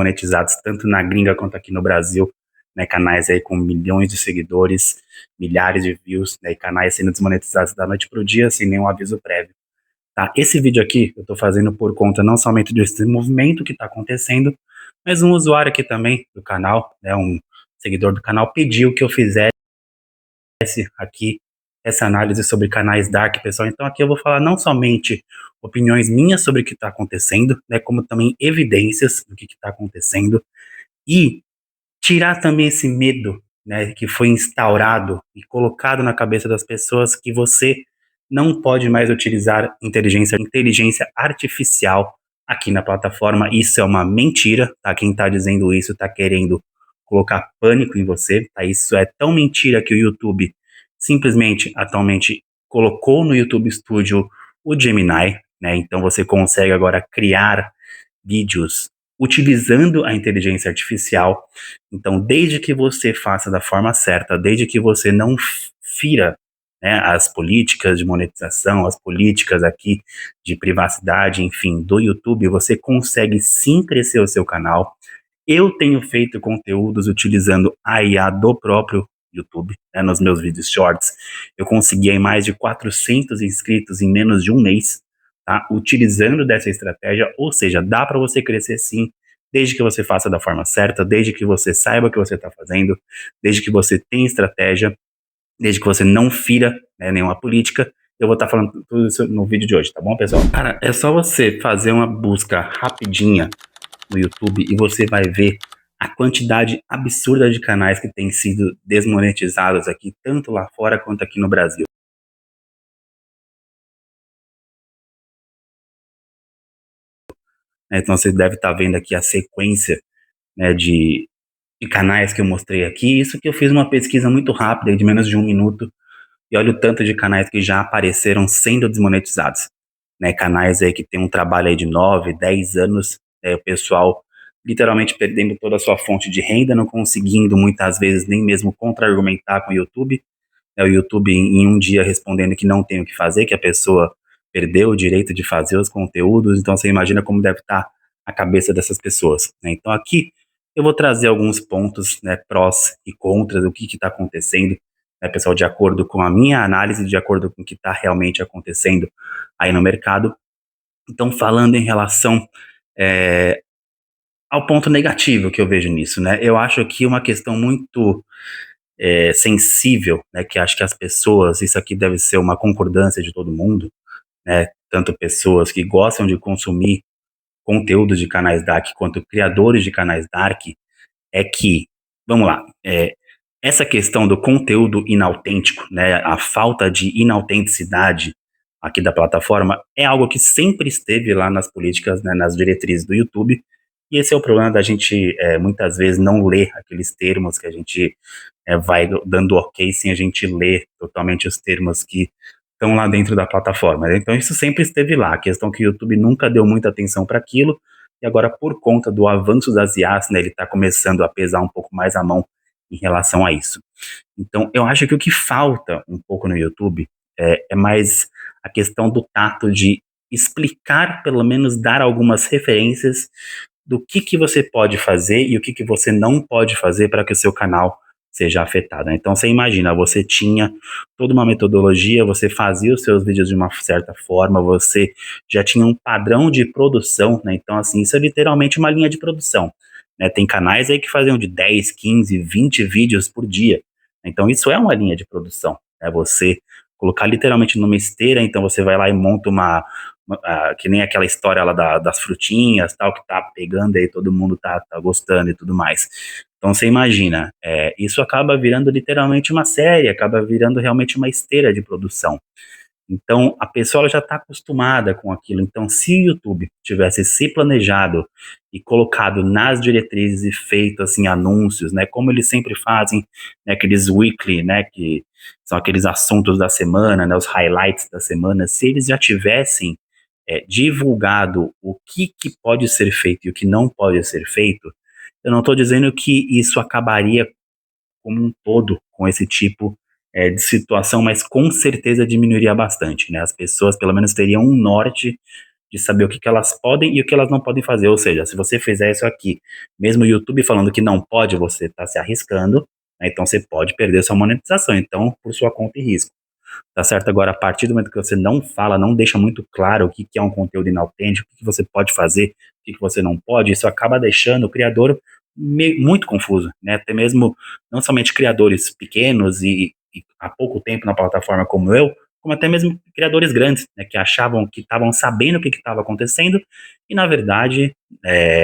monetizados tanto na gringa quanto aqui no Brasil, né, canais aí com milhões de seguidores, milhares de views, né, e canais sendo desmonetizados da noite pro dia sem nenhum aviso prévio. Tá? Esse vídeo aqui eu tô fazendo por conta não somente desse movimento que tá acontecendo, mas um usuário aqui também do canal, né, um seguidor do canal pediu que eu fizesse aqui essa análise sobre canais dark, pessoal. Então aqui eu vou falar não somente opiniões minhas sobre o que está acontecendo, né, como também evidências do que está acontecendo e tirar também esse medo, né, que foi instaurado e colocado na cabeça das pessoas que você não pode mais utilizar inteligência artificial aqui na plataforma. Isso é uma mentira, tá? Quem está dizendo isso está querendo colocar pânico em você, tá? Isso é tão mentira que o YouTube simplesmente atualmente colocou no YouTube Studio o Gemini, né? Então você consegue agora criar vídeos utilizando a inteligência artificial. Então, desde que você faça da forma certa, desde que você não fira, né, as políticas de monetização, as políticas aqui de privacidade, enfim, do YouTube, você consegue sim crescer o seu canal. Eu tenho feito conteúdos utilizando a IA do próprio YouTube, né, nos meus vídeos shorts. Eu consegui aí mais de 400 inscritos em menos de um mês, tá? Utilizando dessa estratégia, ou seja, dá para você crescer sim, desde que você faça da forma certa, desde que você saiba o que você está fazendo, desde que você tenha estratégia, desde que você não fira, né, nenhuma política. Eu vou estar falando tudo isso no vídeo de hoje, tá bom, pessoal? Cara, é só você fazer uma busca rapidinha no YouTube e você vai ver a quantidade absurda de canais que têm sido desmonetizados aqui, tanto lá fora quanto aqui no Brasil. Então você deve estar vendo aqui a sequência, né, de canais que eu mostrei aqui. Isso que eu fiz uma pesquisa muito rápida, de menos de um minuto, e olha o tanto de canais que já apareceram sendo desmonetizados. Né, canais aí que tem um trabalho aí de 9, 10 anos, o pessoal literalmente perdendo toda a sua fonte de renda, não conseguindo muitas vezes nem mesmo contra-argumentar com o YouTube, o YouTube em um dia respondendo que não tem o que fazer, que a pessoa perdeu o direito de fazer os conteúdos. Então você imagina como deve estar a cabeça dessas pessoas, né? Então aqui eu vou trazer alguns pontos, né, prós e contras do que está acontecendo, né, pessoal, de acordo com a minha análise, de acordo com o que está realmente acontecendo aí no mercado. Então, falando em relação é, ao ponto negativo que eu vejo nisso, né, eu acho que uma questão muito sensível, né, que acho que as pessoas, isso aqui deve ser uma concordância de todo mundo, né, tanto pessoas que gostam de consumir conteúdos de canais dark quanto criadores de canais dark, é que, vamos lá, essa questão do conteúdo inautêntico, né, a falta de inautenticidade aqui da plataforma é algo que sempre esteve lá nas políticas, né, nas diretrizes do YouTube, e esse é o problema da gente muitas vezes não ler aqueles termos que a gente vai dando ok sem a gente ler totalmente os termos que estão lá dentro da plataforma, né? Então isso sempre esteve lá, a questão é que o YouTube nunca deu muita atenção para aquilo, e agora por conta do avanço das IAs, né, ele está começando a pesar um pouco mais a mão em relação a isso. Então eu acho que o que falta um pouco no YouTube é mais a questão do tato de explicar, pelo menos dar algumas referências do que você pode fazer e o que você não pode fazer para que o seu canal seja afetado, né? Então você imagina, você tinha toda uma metodologia, você fazia os seus vídeos de uma certa forma, você já tinha um padrão de produção, né? Então assim, isso é literalmente uma linha de produção, né? Tem canais aí que faziam de 10, 15, 20 vídeos por dia. Então isso é uma linha de produção, é você colocar literalmente numa esteira, então você vai lá e monta que nem aquela história lá das frutinhas, tal, que tá pegando aí, todo mundo tá gostando e tudo mais. Então você imagina, isso acaba virando literalmente uma série, acaba virando realmente uma esteira de produção. Então a pessoa ela já está acostumada com aquilo. Então se o YouTube tivesse se planejado e colocado nas diretrizes e feito assim anúncios, né, como eles sempre fazem, né, aqueles weekly, né, que são aqueles assuntos da semana, né, os highlights da semana, se eles já tivessem divulgado o que pode ser feito e o que não pode ser feito, eu não estou dizendo que isso acabaria como um todo com esse tipo de situação, mas com certeza diminuiria bastante, né? As pessoas pelo menos teriam um norte de saber o que, que elas podem e o que elas não podem fazer. Ou seja, se você fizer isso aqui, mesmo o YouTube falando que não pode, você está se arriscando, né? Então você pode perder sua monetização. Então, por sua conta e risco. Tá certo? Agora, a partir do momento que você não fala, não deixa muito claro o que, que é um conteúdo inautêntico, o que, que você pode fazer, o que, que você não pode, isso acaba deixando o criador muito confuso, né? Até mesmo, não somente criadores pequenos e há pouco tempo na plataforma como eu, como até mesmo criadores grandes, né, que achavam que estavam sabendo o que estava acontecendo, e na verdade,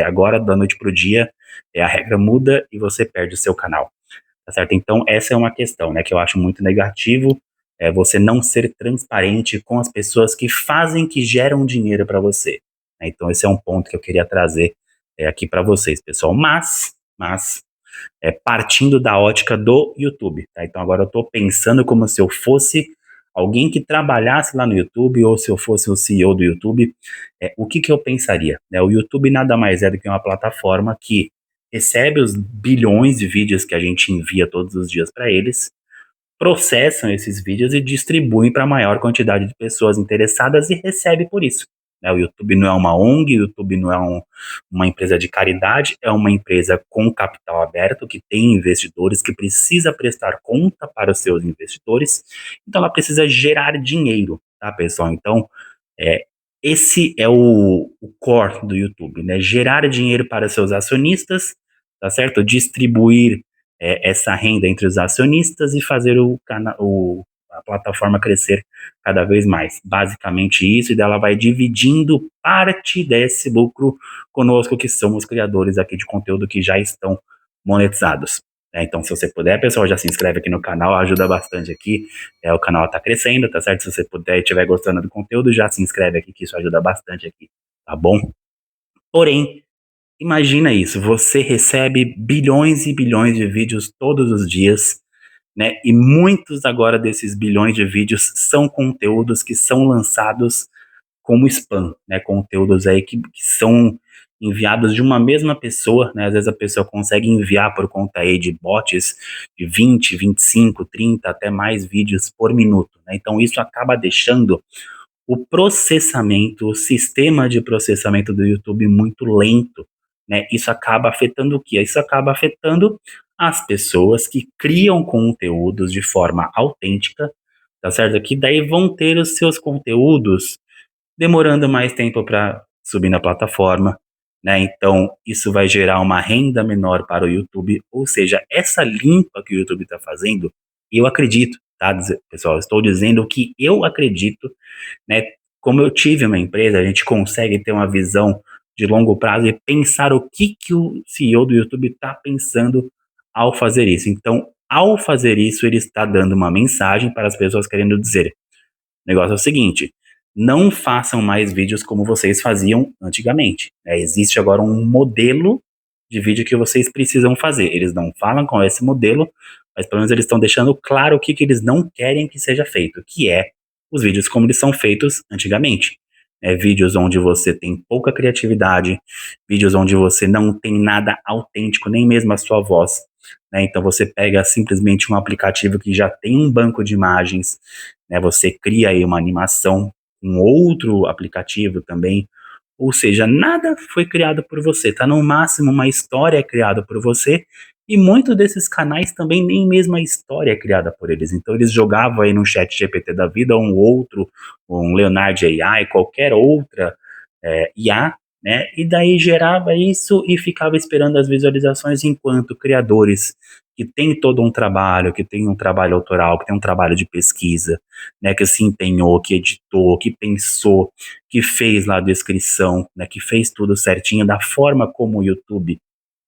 agora da noite para o dia, a regra muda e você perde o seu canal. Tá certo? Então, essa é uma questão, né, que eu acho muito negativo, é você não ser transparente com as pessoas que fazem, que geram dinheiro para você, né? Então, esse é um ponto que eu queria trazer aqui para vocês, pessoal. Mas partindo da ótica do YouTube, tá? Então, agora eu estou pensando como se eu fosse alguém que trabalhasse lá no YouTube ou se eu fosse o CEO do YouTube, o que que eu pensaria, né? O YouTube nada mais é do que uma plataforma que recebe os bilhões de vídeos que a gente envia todos os dias para eles, processam esses vídeos e distribuem para a maior quantidade de pessoas interessadas e recebe por isso, né? O YouTube não é uma ONG, o YouTube não é uma empresa de caridade, é uma empresa com capital aberto, que tem investidores, que precisa prestar conta para os seus investidores, então ela precisa gerar dinheiro, tá, pessoal? Então, é, esse é o core do YouTube, né? Gerar dinheiro para seus acionistas, tá certo? Distribuir essa renda entre os acionistas e fazer a plataforma crescer cada vez mais. Basicamente isso, e dela vai dividindo parte desse lucro conosco, que somos criadores aqui de conteúdo que já estão monetizados. Então, se você puder, pessoal, já se inscreve aqui no canal, ajuda bastante aqui. O canal está crescendo, tá certo? Se você puder e estiver gostando do conteúdo, já se inscreve aqui, que isso ajuda bastante aqui, tá bom? Porém, imagina isso, você recebe bilhões e bilhões de vídeos todos os dias, né? E muitos agora desses bilhões de vídeos são conteúdos que são lançados como spam, né? Conteúdos aí que são enviados de uma mesma pessoa, né? Às vezes a pessoa consegue enviar por conta aí de bots de 20, 25, 30, até mais vídeos por minuto, né? Então isso acaba deixando o processamento, o sistema de processamento do YouTube muito lento, né? Isso acaba afetando o quê? Isso acaba afetando as pessoas que criam conteúdos de forma autêntica, tá certo? Que daí vão ter os seus conteúdos demorando mais tempo para subir na plataforma, né? Então, isso vai gerar uma renda menor para o YouTube, ou seja, essa limpa que o YouTube está fazendo, eu acredito, tá, pessoal? Estou dizendo o que eu acredito, né? Como eu tive uma empresa, a gente consegue ter uma visão de longo prazo e pensar o que, que o CEO do YouTube está pensando ao fazer isso. Então, ao fazer isso, ele está dando uma mensagem para as pessoas querendo dizer: o negócio é o seguinte, não façam mais vídeos como vocês faziam antigamente, né? Existe agora um modelo de vídeo que vocês precisam fazer. Eles não falam com esse modelo, mas pelo menos eles estão deixando claro o que, que eles não querem que seja feito, que é os vídeos como eles são feitos antigamente. Vídeos onde você tem pouca criatividade, vídeos onde você não tem nada autêntico, nem mesmo a sua voz, né? Então você pega simplesmente um aplicativo que já tem um banco de imagens, né? Você cria aí uma animação, um outro aplicativo também, ou seja, nada foi criado por você, tá? No máximo uma história criada por você, e muitos desses canais também nem mesmo a história é criada por eles. Então eles jogavam aí no chat GPT da vida um outro, um Leonardo AI, qualquer outra IA, né? E daí gerava isso e ficava esperando as visualizações, enquanto criadores que têm todo um trabalho, que tem um trabalho autoral, que tem um trabalho de pesquisa, né, que se empenhou, que editou, que pensou, que fez lá a descrição, né, que fez tudo certinho da forma como o YouTube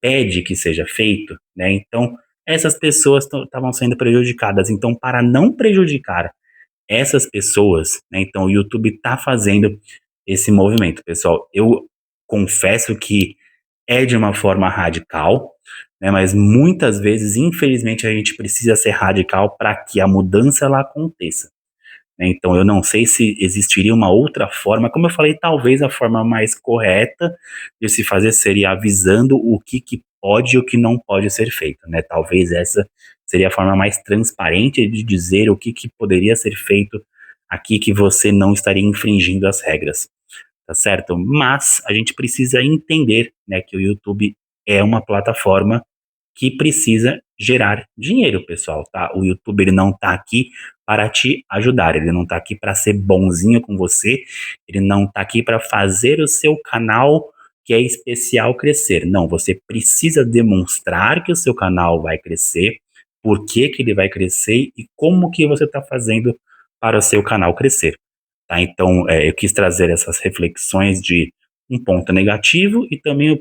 pede que seja feito, né? Então, essas pessoas estavam sendo prejudicadas. Então, para não prejudicar essas pessoas, né, então o YouTube está fazendo esse movimento, pessoal. Eu confesso que é de uma forma radical, né, mas muitas vezes, infelizmente, a gente precisa ser radical para que a mudança ela aconteça, né? Então, eu não sei se existiria uma outra forma. Como eu falei, talvez a forma mais correta de se fazer seria avisando o que, que pode e o que não pode ser feito, né? Talvez essa seria a forma mais transparente de dizer o que, que poderia ser feito aqui, que você não estaria infringindo as regras, tá certo? Mas a gente precisa entender, né, que o YouTube é uma plataforma que precisa gerar dinheiro, pessoal, tá? O YouTube ele não tá aqui para te ajudar, ele não tá aqui para ser bonzinho com você, ele não tá aqui para fazer o seu canal que é especial crescer. Não, você precisa demonstrar que o seu canal vai crescer, por que que ele vai crescer e como que você está fazendo para o seu canal crescer. Tá? Então, eu quis trazer essas reflexões de um ponto negativo e também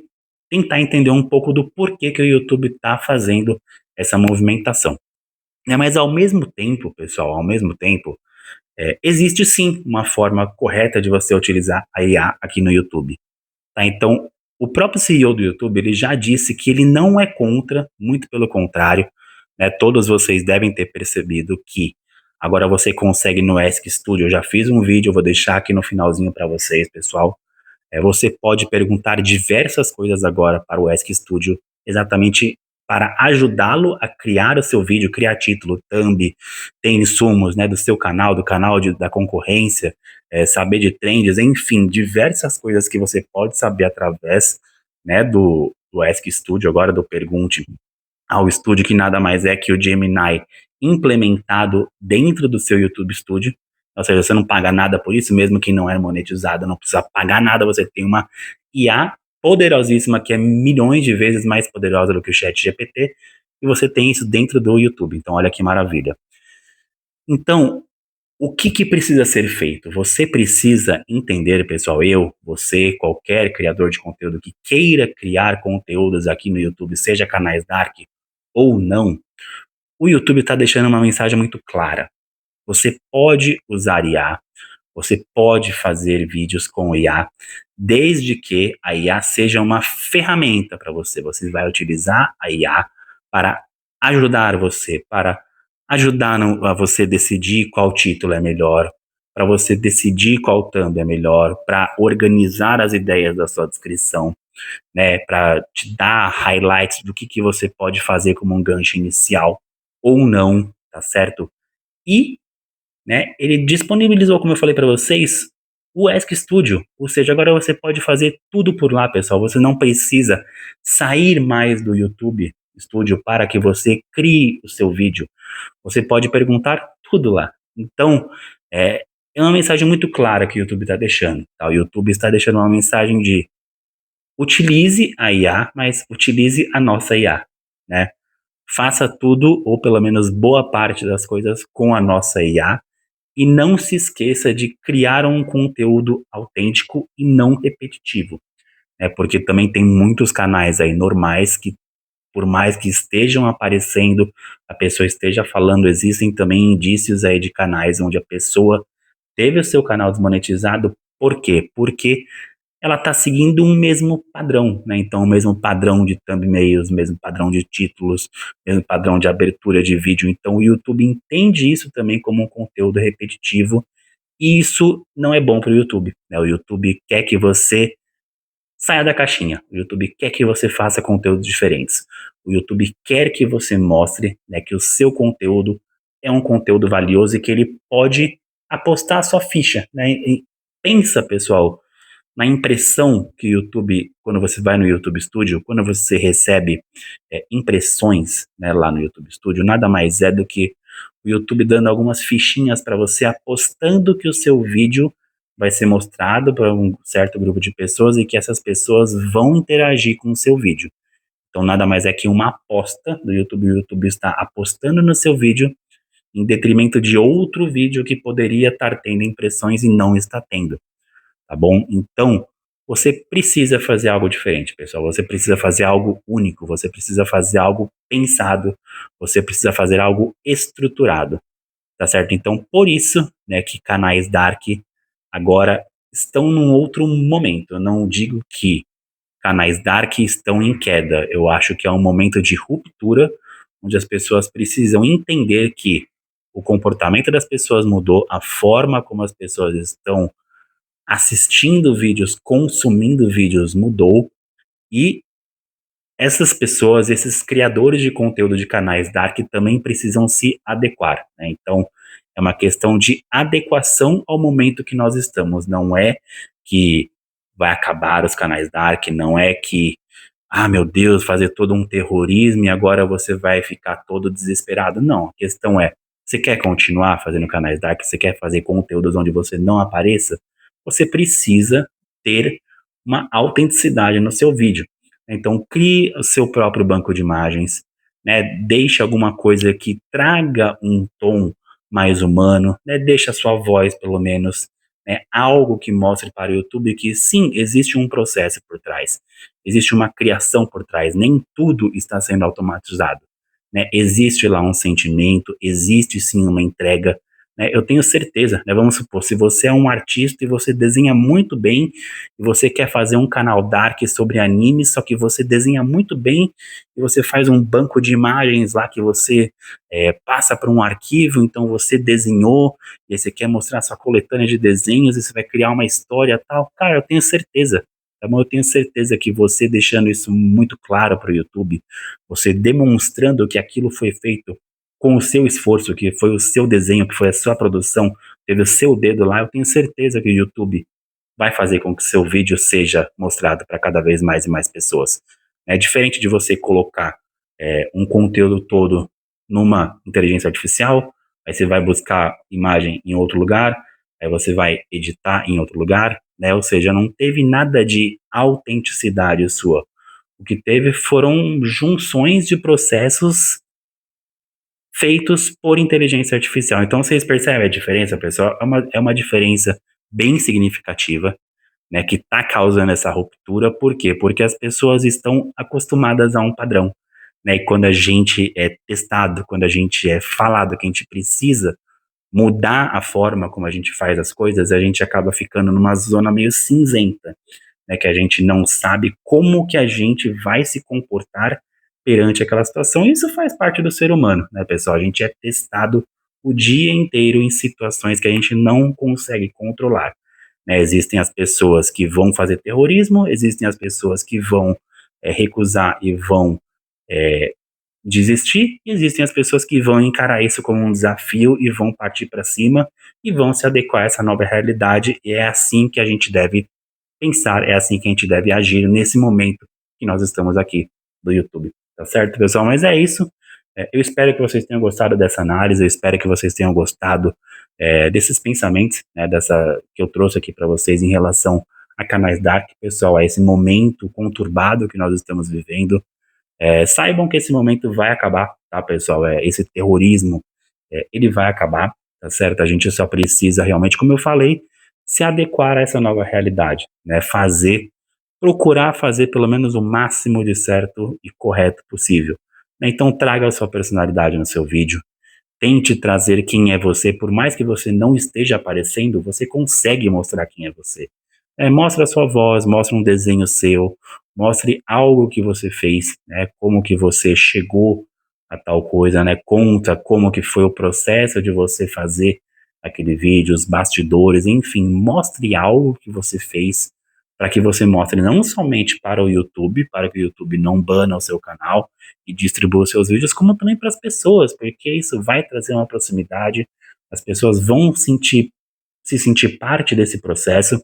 tentar entender um pouco do porquê que o YouTube está fazendo essa movimentação. Mas ao mesmo tempo, pessoal, ao mesmo tempo, existe sim uma forma correta de você utilizar a IA aqui no YouTube. Tá? Então, o próprio CEO do YouTube ele já disse que ele não é contra, muito pelo contrário, né? Todos vocês devem ter percebido que agora você consegue no Ask Studio. Eu já fiz um vídeo, eu vou deixar aqui no finalzinho para vocês, pessoal. Você pode perguntar diversas coisas agora para o Ask Studio, exatamente para ajudá-lo a criar o seu vídeo, criar título, thumb, tem insumos, né, do seu canal, do canal da concorrência, saber de trends, enfim, diversas coisas que você pode saber através, né, do Ask Studio, agora do Pergunte ao Studio, que nada mais é que o Gemini implementado dentro do seu YouTube Studio. Ou seja, você não paga nada por isso, mesmo que não é monetizado, não precisa pagar nada, você tem uma IA poderosíssima, que é milhões de vezes mais poderosa do que o ChatGPT, e você tem isso dentro do YouTube. Então, olha que maravilha. Então, o que que precisa ser feito? Você precisa entender, pessoal, você, qualquer criador de conteúdo que queira criar conteúdos aqui no YouTube, seja canais dark ou não, o YouTube está deixando uma mensagem muito clara. Você pode usar IA, você pode fazer vídeos com IA, desde que a IA seja uma ferramenta para você. Você vai utilizar a IA para ajudar você, para ajudar a você decidir qual título é melhor, para você decidir qual thumb é melhor, para organizar as ideias da sua descrição, né, para te dar highlights do que você pode fazer como um gancho inicial ou não, tá certo? E, né, ele disponibilizou, como eu falei para vocês, o Ask Studio, ou seja, agora você pode fazer tudo por lá, pessoal. Você não precisa sair mais do YouTube Studio para que você crie o seu vídeo. Você pode perguntar tudo lá. Então, é uma mensagem muito clara que o YouTube está deixando. Tá? O YouTube está deixando uma mensagem de utilize a IA, mas utilize a nossa IA, né? Faça tudo, ou pelo menos boa parte das coisas, com a nossa IA, e não se esqueça de criar um conteúdo autêntico e não repetitivo, né? Porque também tem muitos canais aí normais que, por mais que estejam aparecendo, a pessoa esteja falando, existem também indícios aí de canais onde a pessoa teve o seu canal desmonetizado. Por quê? Porque ela está seguindo um mesmo padrão, né? Então, o mesmo padrão de thumbnails, mesmo padrão de títulos, mesmo padrão de abertura de vídeo. Então, o YouTube entende isso também como um conteúdo repetitivo, e isso não é bom para o YouTube, né? O YouTube quer que você saia da caixinha. O YouTube quer que você faça conteúdos diferentes. O YouTube quer que você mostre, né, que o seu conteúdo é um conteúdo valioso e que ele pode apostar a sua ficha, né? E pensa, pessoal, na impressão que o YouTube, quando você vai no YouTube Studio, quando você recebe impressões, né, lá no YouTube Studio, nada mais é do que o YouTube dando algumas fichinhas para você, apostando que o seu vídeo vai ser mostrado para um certo grupo de pessoas e que essas pessoas vão interagir com o seu vídeo. Então, nada mais é que uma aposta do YouTube. O YouTube está apostando no seu vídeo em detrimento de outro vídeo que poderia estar tendo impressões e não está tendo. Tá bom? Então, você precisa fazer algo diferente, pessoal. Você precisa fazer algo único, você precisa fazer algo pensado, você precisa fazer algo estruturado, tá certo? Então, por isso, né, que canais dark agora estão num outro momento. Eu não digo que canais dark estão em queda. Eu acho que é um momento de ruptura, onde as pessoas precisam entender que o comportamento das pessoas mudou, a forma como as pessoas estão assistindo vídeos, consumindo vídeos mudou, e essas pessoas, esses criadores de conteúdo de canais dark também precisam se adequar, né? Então, é uma questão de adequação ao momento que nós estamos. Não é que vai acabar os canais dark, não é que, ah, meu Deus, fazer todo um terrorismo e agora você vai ficar todo desesperado. Não, a questão é, você quer continuar fazendo canais dark, você quer fazer conteúdos onde você não apareça, você precisa ter uma autenticidade no seu vídeo. Então, crie o seu próprio banco de imagens, né? Deixe alguma coisa que traga um tom mais humano, né? Deixe a sua voz, pelo menos, né? Algo que mostre para o YouTube que sim, existe um processo por trás, existe uma criação por trás, nem tudo está sendo automatizado, né? Existe lá um sentimento, existe sim uma entrega, né? Eu tenho certeza, né? Vamos supor, se você é um artista e você desenha muito bem, e você quer fazer um canal dark sobre anime, só que você desenha muito bem, e você faz um banco de imagens lá que você passa para um arquivo, então você desenhou, e aí você quer mostrar sua coletânea de desenhos, e você vai criar uma história tal, cara, eu tenho certeza. Então, eu tenho certeza que você deixando isso muito claro para o YouTube, você demonstrando que aquilo foi feito com o seu esforço, que foi o seu desenho, que foi a sua produção, teve o seu dedo lá, eu tenho certeza que o YouTube vai fazer com que seu vídeo seja mostrado para cada vez mais e mais pessoas. É diferente de você colocar um conteúdo todo numa inteligência artificial, aí você vai buscar imagem em outro lugar, aí você vai editar em outro lugar, né? Ou seja, não teve nada de autenticidade sua. O que teve foram junções de processos feitos por inteligência artificial. Então vocês percebem a diferença, pessoal? É uma diferença bem significativa, né, que está causando essa ruptura. Por quê? Porque as pessoas estão acostumadas a um padrão, né? E quando a gente é testado, quando a gente é falado que a gente precisa mudar a forma como a gente faz as coisas, a gente acaba ficando numa zona meio cinzenta, né, que a gente não sabe como que a gente vai se comportar perante aquela situação. E isso faz parte do ser humano, né, pessoal? A gente é testado o dia inteiro em situações que a gente não consegue controlar, né? Existem as pessoas que vão fazer terrorismo, existem as pessoas que vão recusar e vão é, desistir, e existem as pessoas que vão encarar isso como um desafio e vão partir para cima e vão se adequar a essa nova realidade. E é assim que a gente deve pensar, é assim que a gente deve agir nesse momento que nós estamos aqui do YouTube. Tá certo, pessoal? Mas é isso. Eu espero que vocês tenham gostado dessa análise, eu espero que vocês tenham gostado desses pensamentos, né, dessa que eu trouxe aqui para vocês em relação a canais dark, pessoal, a esse momento conturbado que nós estamos vivendo. Saibam que esse momento vai acabar, tá, pessoal? Esse terrorismo, ele vai acabar, tá certo? A gente só precisa realmente, como eu falei, se adequar a essa nova realidade, né? Procurar fazer pelo menos o máximo de certo e correto possível, né? Então traga a sua personalidade no seu vídeo, tente trazer quem é você, por mais que você não esteja aparecendo, você consegue mostrar quem é você. Mostre a sua voz, mostre um desenho seu, mostre algo que você fez, né? Como que você chegou a tal coisa, né? Conta como que foi o processo de você fazer aquele vídeo, os bastidores, enfim, mostre algo que você fez para que você mostre não somente para o YouTube, para que o YouTube não bana o seu canal e distribua os seus vídeos, como também para as pessoas, porque isso vai trazer uma proximidade, as pessoas vão se sentir parte desse processo,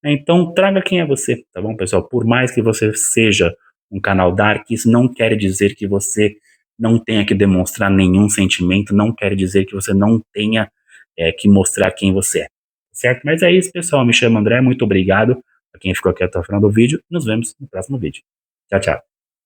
né? Então traga quem é você, tá bom, pessoal? Por mais que você seja um canal dark, isso não quer dizer que você não tenha que demonstrar nenhum sentimento, não quer dizer que você não tenha que mostrar quem você é, certo? Mas é isso, pessoal. Me chamo André, muito obrigado a quem ficou aqui até o final do vídeo. Nos vemos no próximo vídeo. Tchau, tchau.